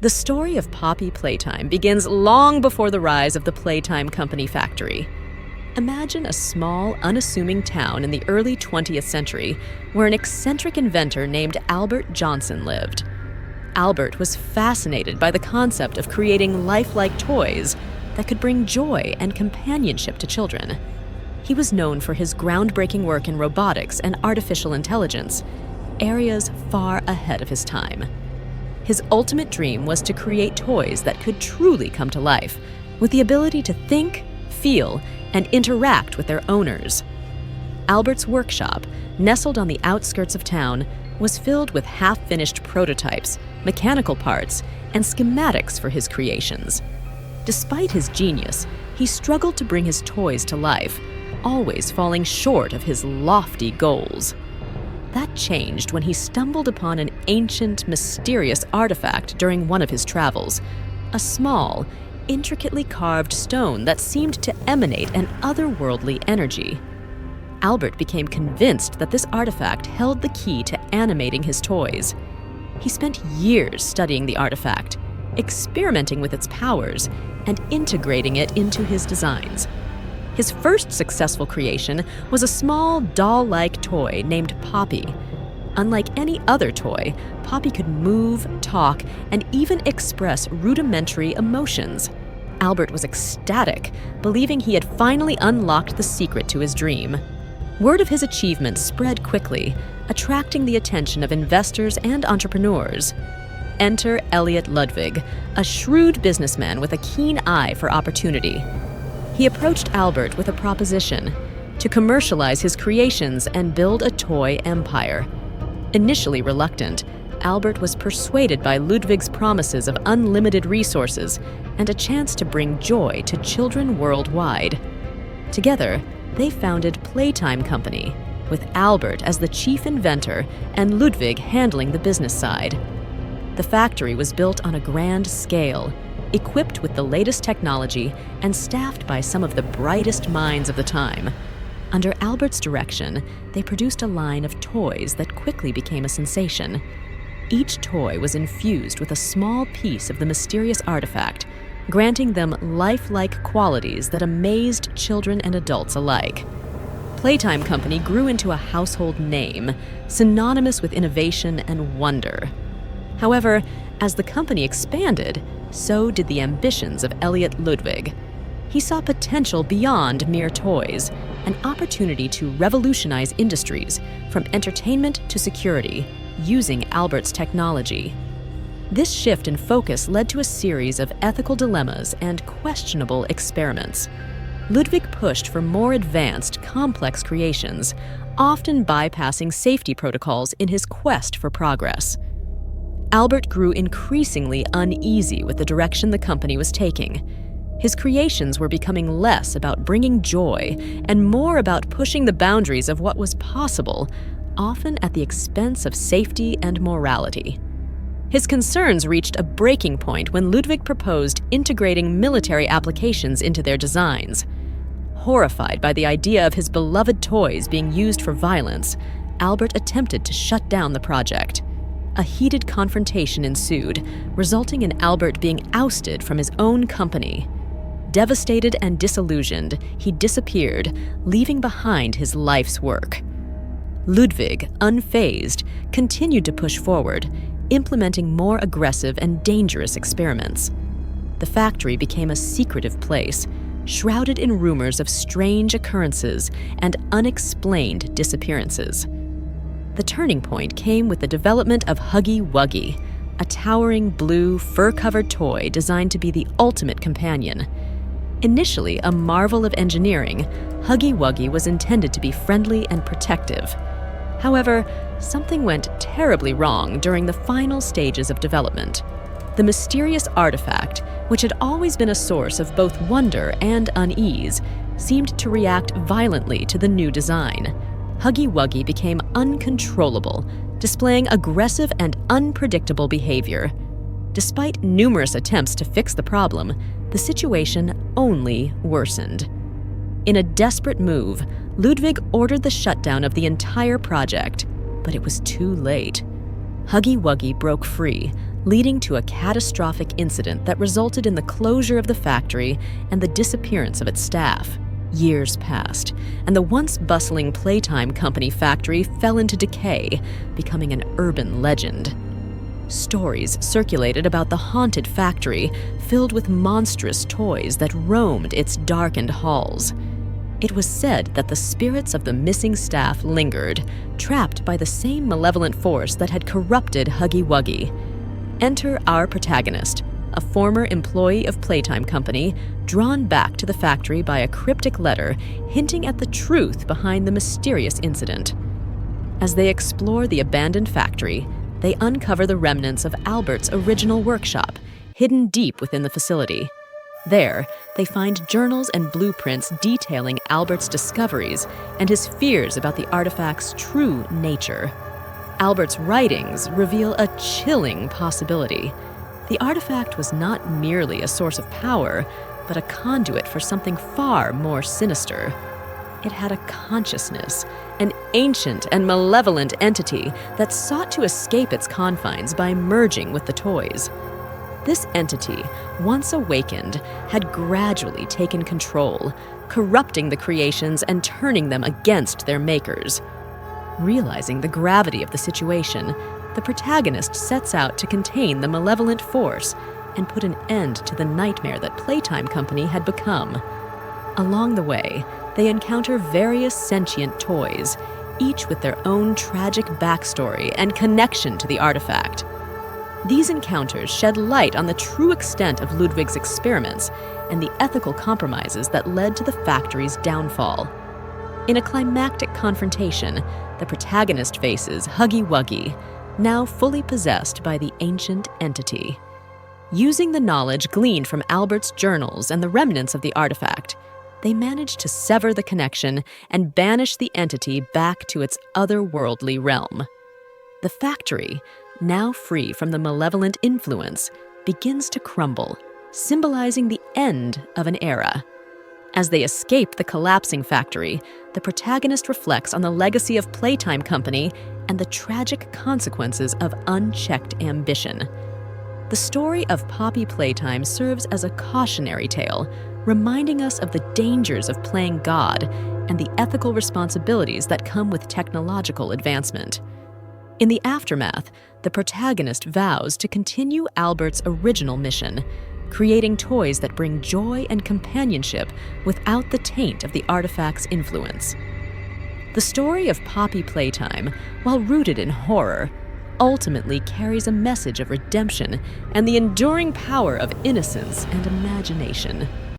The story of Poppy Playtime begins long before the rise of the Playtime Company factory. Imagine a small, unassuming town in the early 20th century where an eccentric inventor named Albert Johnson lived. Albert was fascinated by the concept of creating lifelike toys that could bring joy and companionship to children. He was known for his groundbreaking work in robotics and artificial intelligence, areas far ahead of his time. His ultimate dream was to create toys that could truly come to life, with the ability to think, feel, and interact with their owners. Albert's workshop, nestled on the outskirts of town, was filled with half-finished prototypes, mechanical parts, and schematics for his creations. Despite his genius, he struggled to bring his toys to life, always falling short of his lofty goals. That changed when he stumbled upon an ancient, mysterious artifact during one of his travels, a small, intricately carved stone that seemed to emanate an otherworldly energy. Albert became convinced that this artifact held the key to animating his toys. He spent years studying the artifact, experimenting with its powers, and integrating it into his designs. His first successful creation was a small doll-like toy named Poppy. Unlike any other toy, Poppy could move, talk, and even express rudimentary emotions. Albert was ecstatic, believing he had finally unlocked the secret to his dream. Word of his achievement spread quickly, attracting the attention of investors and entrepreneurs. Enter Elliot Ludwig, a shrewd businessman with a keen eye for opportunity. He approached Albert with a proposition to commercialize his creations and build a toy empire. Initially reluctant, Albert was persuaded by Ludwig's promises of unlimited resources and a chance to bring joy to children worldwide. Together, they founded Playtime Company, with Albert as the chief inventor and Ludwig handling the business side. The factory was built on a grand scale, equipped with the latest technology and staffed by some of the brightest minds of the time. Under Albert's direction, they produced a line of toys that quickly became a sensation. Each toy was infused with a small piece of the mysterious artifact, granting them lifelike qualities that amazed children and adults alike. Playtime Company grew into a household name, synonymous with innovation and wonder. However, as the company expanded, so did the ambitions of Elliot Ludwig. He saw potential beyond mere toys, an opportunity to revolutionize industries, from entertainment to security, using Albert's technology. This shift in focus led to a series of ethical dilemmas and questionable experiments. Ludwig pushed for more advanced, complex creations, often bypassing safety protocols in his quest for progress. Albert grew increasingly uneasy with the direction the company was taking. His creations were becoming less about bringing joy and more about pushing the boundaries of what was possible, often at the expense of safety and morality. His concerns reached a breaking point when Ludwig proposed integrating military applications into their designs. Horrified by the idea of his beloved toys being used for violence, Albert attempted to shut down the project. A heated confrontation ensued, resulting in Albert being ousted from his own company. Devastated and disillusioned, he disappeared, leaving behind his life's work. Ludwig, unfazed, continued to push forward, implementing more aggressive and dangerous experiments. The factory became a secretive place, shrouded in rumors of strange occurrences and unexplained disappearances. The turning point came with the development of Huggy Wuggy, a towering blue, fur-covered toy designed to be the ultimate companion. Initially a marvel of engineering, Huggy Wuggy was intended to be friendly and protective. However, something went terribly wrong during the final stages of development. The mysterious artifact, which had always been a source of both wonder and unease, seemed to react violently to the new design. Huggy Wuggy became uncontrollable, displaying aggressive and unpredictable behavior. Despite numerous attempts to fix the problem, the situation only worsened. In a desperate move, Ludwig ordered the shutdown of the entire project, but it was too late. Huggy Wuggy broke free, leading to a catastrophic incident that resulted in the closure of the factory and the disappearance of its staff. Years passed, and the once bustling Playtime Company factory fell into decay, becoming an urban legend. Stories circulated about the haunted factory, filled with monstrous toys that roamed its darkened halls. It was said that the spirits of the missing staff lingered, trapped by the same malevolent force that had corrupted Huggy Wuggy. Enter our protagonist, a former employee of Playtime Company, drawn back to the factory by a cryptic letter hinting at the truth behind the mysterious incident. As they explore the abandoned factory, they uncover the remnants of Albert's original workshop, hidden deep within the facility. There, they find journals and blueprints detailing Albert's discoveries and his fears about the artifact's true nature. Albert's writings reveal a chilling possibility. The artifact was not merely a source of power, but a conduit for something far more sinister. It had a consciousness, an ancient and malevolent entity that sought to escape its confines by merging with the toys. This entity, once awakened, had gradually taken control, corrupting the creations and turning them against their makers. Realizing the gravity of the situation, the protagonist sets out to contain the malevolent force and put an end to the nightmare that Playtime Company had become. Along the way, they encounter various sentient toys, each with their own tragic backstory and connection to the artifact. These encounters shed light on the true extent of Ludwig's experiments and the ethical compromises that led to the factory's downfall. In a climactic confrontation, the protagonist faces Huggy Wuggy, now fully possessed by the ancient entity. Using the knowledge gleaned from Albert's journals and the remnants of the artifact, they manage to sever the connection and banish the entity back to its otherworldly realm. The factory, now free from the malevolent influence, begins to crumble, symbolizing the end of an era. As they escape the collapsing factory, the protagonist reflects on the legacy of Playtime Company and the tragic consequences of unchecked ambition. The story of Poppy Playtime serves as a cautionary tale, reminding us of the dangers of playing God and the ethical responsibilities that come with technological advancement. In the aftermath, the protagonist vows to continue Albert's original mission, creating toys that bring joy and companionship without the taint of the artifact's influence. The story of Poppy Playtime, while rooted in horror, ultimately carries a message of redemption and the enduring power of innocence and imagination.